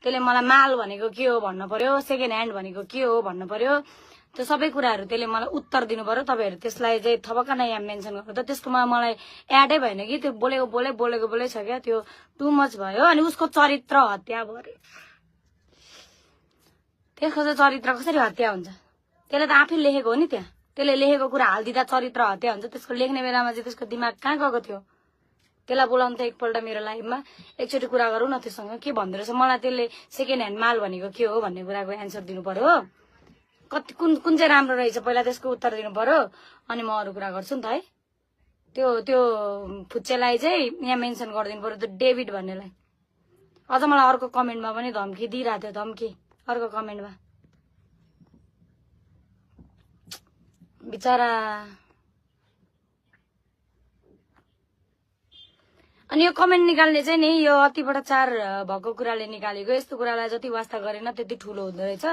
त्यसले मलाई माल भनेको के हो भन्नु पर्यो, सेकेन्ड ह्यान्ड भनेको के हो भन्नु पर्यो। त्यो सबै कुराहरू त्यसले मलाई उत्तर दिनु पर्यो। तपाईँहरू त्यसलाई चाहिँ थपक्क नै यहाँ मेन्सन गर्नु त त्यसकोमा मलाई एडै भएन कि त्यो बोलेको छ क्या, त्यो टु मच भयो। अनि उसको चरित्र हत्या भयो। त्यसको चाहिँ चरित्र कसरी हत्या हुन्छ? त्यसले त आफै लेखेको हो नि, त्यहाँ त्यसले लेखेको कुरा हालिदिँदा चरित्र हत्या हुन्छ। त्यसको लेख्ने बेलामा चाहिँ त्यसको दिमाग कहाँ गएको थियो? त्यसलाई बोलाउनु त एकपल्ट मेरो लाइफमा एकचोटि कुरा गरौँ न त्योसँग, के भन्दो रहेछ। मलाई त्यसले सेकेन्ड ह्यान्ड माल भनेको के हो भन्ने कुराको एन्सर दिनु पर्यो। कति कुन चाहिँ राम्रो रहेछ पहिला त्यसको उत्तर दिनु पर्यो, अनि म अरू कुरा गर्छु नि त है। त्यो फुच्चेलाई चाहिँ यहाँ मेन्सन गरिदिनु पर्यो, त्यो डेभिड भन्नेलाई। अझ मलाई अर्को कमेन्टमा पनि धम्की दिइरहेको थियो, धम्की अर्को कमेन्टमा। बिचरा। अनि यो कमेन्ट निकाल्ने चाहिँ नि यो अति बडाचार भएको कुराले निकालेको। यस्तो कुरालाई जति वास्ता गरेन त्यति ठुलो हुँदो रहेछ।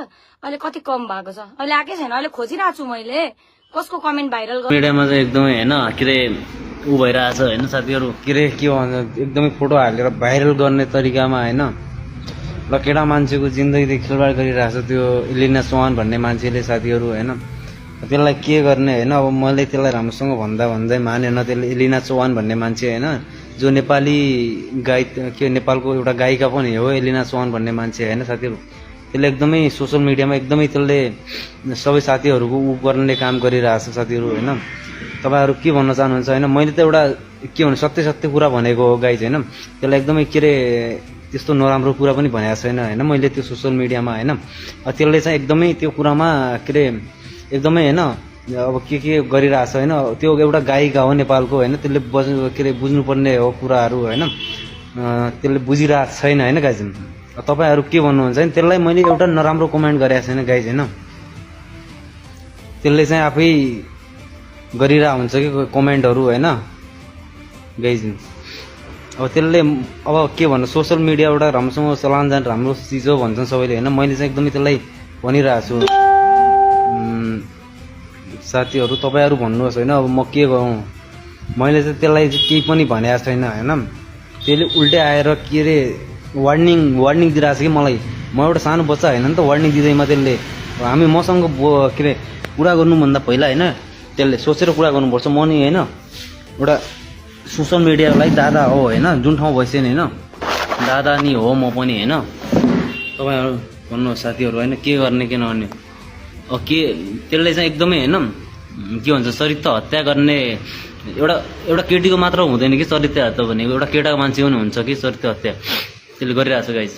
अहिले कति कम भएको छ, अहिले आएकै छैन। अहिले खोजिरहेको छु मैले कसको कमेन्ट भाइरल गर्नु। मिडियामा चाहिँ एकदमै हैन के रे उ भइरहेछ हैन साथीहरु, के भन्छ एकदमै फोटो हालेर भाइरल गर्ने तरिकामा हैन ल केटा मान्छेको जिन्दगी खेलवाड गरिरहेछ त्यो इलिना चौहान भन्ने मान्छेले साथीहरु हैन। त्यसलाई के गर्ने हैन। अब मैले त्यसलाई राम्रोसँग भन्दै मानेन। त्यसले इलिना चौहान भन्ने मान्छे हैन, जो नेपाली के नेपालको एउटा गायिका पनि हो इलिना चौहान भन्ने मान्छे हैन साथीहरु। त्यसले एकदमै सोशल मिडियामा एकदमै त्यसले सबै साथीहरुको उ गर्ने काम गरिरहेछ साथीहरु हैन। तपाईहरु के भन्न चाहनुहुन्छ हैन? मैले त एउटा के भन्नु सत्य कुरा भनेको हो गाइज हैन। त्यसलाई एकदमै के रे त्यस्तो नराम्रो कुरा पनि भनेको छैन हैन मैले त्यो सोशल मिडियामा हैन। त्यसले चाहिँ एकदमै त्यो कुरामा के रे एकदमै हैन अब के गरिरहेछ हैन। त्यो एउटा गायिका हो नेपालको हैन, त्यसले के रे बुझ्नुपर्ने हो कुराहरू हैन। त्यसले बुझिरहेको छैन हैन गाइज। तपाईहरु के भन्नुहुन्छ हैन? त्यसलाई मैले एउटा नराम्रो कमेन्ट गरेको छैन गाइज हैन। त्यसले चाहिँ आफै गरिरहेको हुन्छ कि कमेन्टहरू हैन गाइज। अब त्यसले अब के भन्नु सोशल मिडिया एउटा राम्रोसँग चलान जान राम्रो चिज हो भन्छन् सबैले हैन। मैले चाहिँ एकदमै त्यसलाई भनिरहेको छु साथीहरु। तपाईहरु भन्नुहोस् हैन अब म के गरौँ? मैले चाहिँ त्यसलाई केही पनि भनेको छैन हैन। त्यसले उल्टै आएर के रे वार्निङ दिइरहेछ कि मलाई। म एउटा सानो बच्चा हैन नि त वार्निङ दिँदैमा त्यसले हामी मसँग के रे कुरा गर्नुभन्दा पहिला हैन त्यसले सोचेर कुरा गर्नुपर्छ। म नि हैन एउटा सोशल मिडियालाई दादा हो हैन, जुन ठाउँ बस्यो नि हैन दादा नि हो म पनि हैन। तपाईहरु भन्नुहोस् साथीहरु हैन के गर्ने के नगर्ने। के त्यसले चाहिँ एकदमै हैन के भन्छ चरित्र हत्या गर्ने एउटा केटीको मात्र हुँदैन कि चरित्र हत्या भनेको, एउटा केटाको मान्छे पनि हुन्छ कि चरित्र हत्या त्यसले गरिरहेछ गाइस।